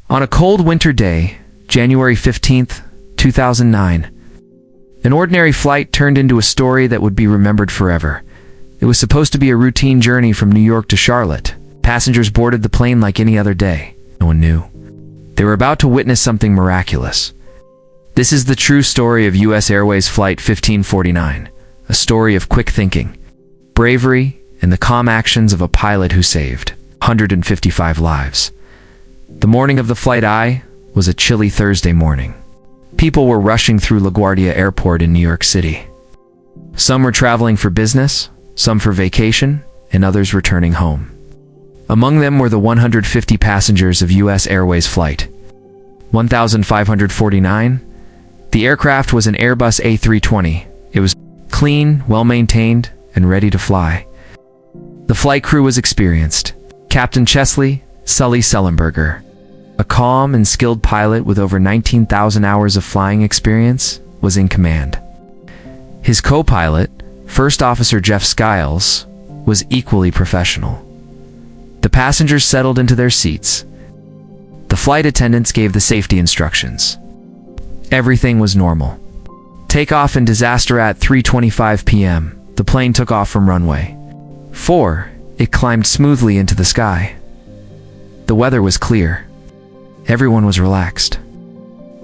On a cold winter day, January 15th, 2009, an ordinary flight turned into a story that would be remembered forever. It was supposed to be a routine journey from New York to Charlotte. Passengers boarded the plane like any other day. No one knew. They were about to witness something miraculous. This is the true story of U.S. Airways Flight 1549, a story of quick thinking, bravery, and the calm actions of a pilot who saved 155 lives. The morning of the flight was a chilly Thursday morning. People were rushing through LaGuardia Airport in New York City. Some were traveling for business, some for vacation, and others returning home. Among them were the 150 passengers of U.S. Airways Flight 1549. The aircraft was an Airbus A320. It was clean, well-maintained, and ready to fly. The flight crew was experienced. Captain Chesley, Sully Sellenberger, a calm and skilled pilot with over 19,000 hours of flying experience, was in command. His co-pilot, First Officer Jeff Skiles, was equally professional. The passengers settled into their seats. The flight attendants gave the safety instructions. Everything was normal. Takeoff and disaster at 3:25 p.m. The plane took off from runway 4. It climbed smoothly into the sky. The weather was clear. Everyone was relaxed.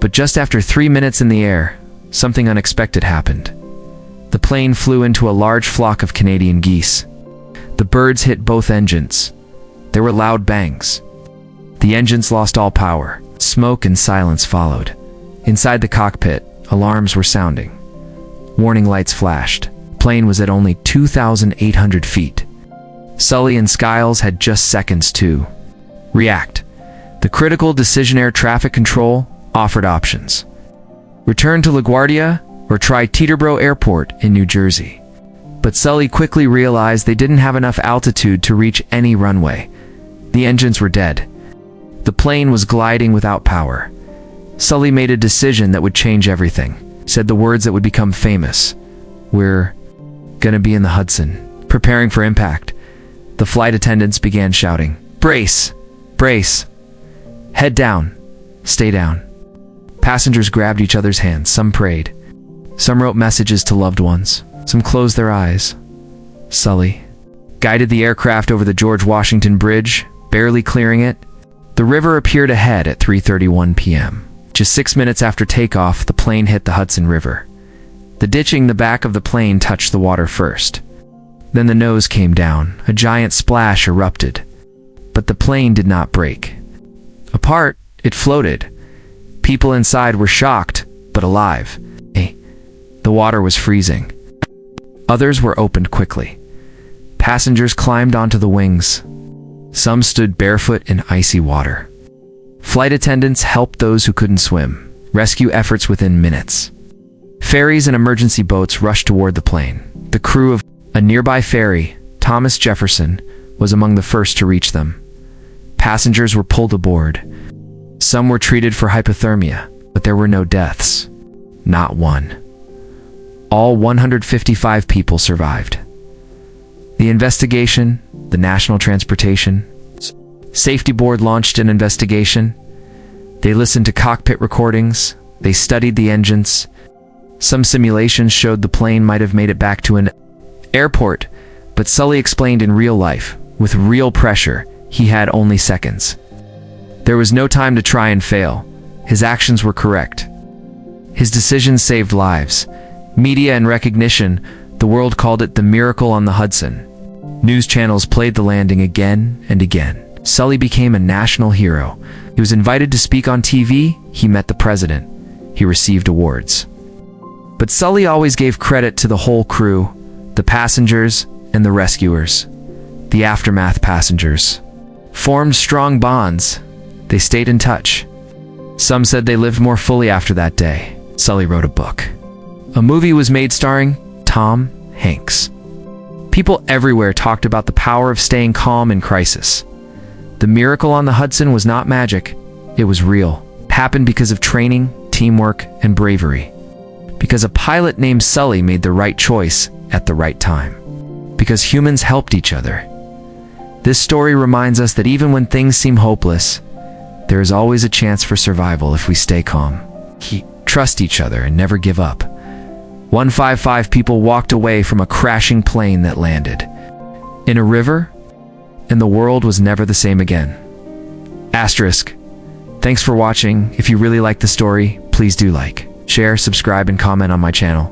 But just after 3 minutes in the air, something unexpected happened. The plane flew into a large flock of Canadian geese. The birds hit both engines. There were loud bangs. The engines lost all power. Smoke and silence followed. Inside the cockpit, alarms were sounding. Warning lights flashed. The plane was at only 2,800 feet. Sully and Skiles had just seconds to react. The critical decision air traffic control offered options. Return to LaGuardia or try Teterboro Airport in New Jersey. But Sully quickly realized they didn't have enough altitude to reach any runway. The engines were dead. The plane was gliding without power. Sully made a decision that would change everything, said the words that would become famous. "We're gonna be in the Hudson." Preparing for impact, the flight attendants began shouting, "Brace! Brace! Head down! Stay down!" Passengers grabbed each other's hands. Some prayed. Some wrote messages to loved ones. Some closed their eyes. Sully guided the aircraft over the George Washington Bridge, barely clearing it. The river appeared ahead at 3:31 p.m. Just 6 minutes after takeoff, the plane hit the Hudson River. The ditching the back of the plane touched the water first. Then the nose came down. A giant splash erupted. But the plane did not break. Apart, it floated. People inside were shocked, but alive. The water was freezing. Others were opened quickly. Passengers climbed onto the wings. Some stood barefoot in icy water. Flight attendants helped those who couldn't swim. Rescue efforts within minutes. Ferries and emergency boats rushed toward the plane. The crew of a nearby ferry, Thomas Jefferson, was among the first to reach them. Passengers were pulled aboard. Some were treated for hypothermia, but there were no deaths. Not one. All 155 people survived. The investigation, the National Transportation Safety Board launched an investigation. They listened to cockpit recordings. They studied the engines. Some simulations showed the plane might have made it back to an airport, but Sully explained in real life, with real pressure, he had only seconds. There was no time to try and fail. His actions were correct. His decisions saved lives. Media and recognition, the world called it the miracle on the Hudson. News channels played the landing again and again. Sully became a national hero. He was invited to speak on TV. He met the president. He received awards. But Sully always gave credit to the whole crew, the passengers and the rescuers. The aftermath passengers formed strong bonds. They stayed in touch. Some said they lived more fully after that day. Sully wrote a book. A movie was made starring Tom Hanks. People everywhere talked about the power of staying calm in crisis. The miracle on the Hudson was not magic. It was real. It happened because of training, teamwork, and bravery. Because a pilot named Sully made the right choice at the right time. Because humans helped each other. This story reminds us that even when things seem hopeless, There is always a chance for survival if we stay calm. Trust each other and never give up. 155 people walked away from a crashing plane that landed in a river, and the world was never the same again. Asterisk. Thanks for watching. If you really like the story, please do like, share, subscribe, and comment on my channel.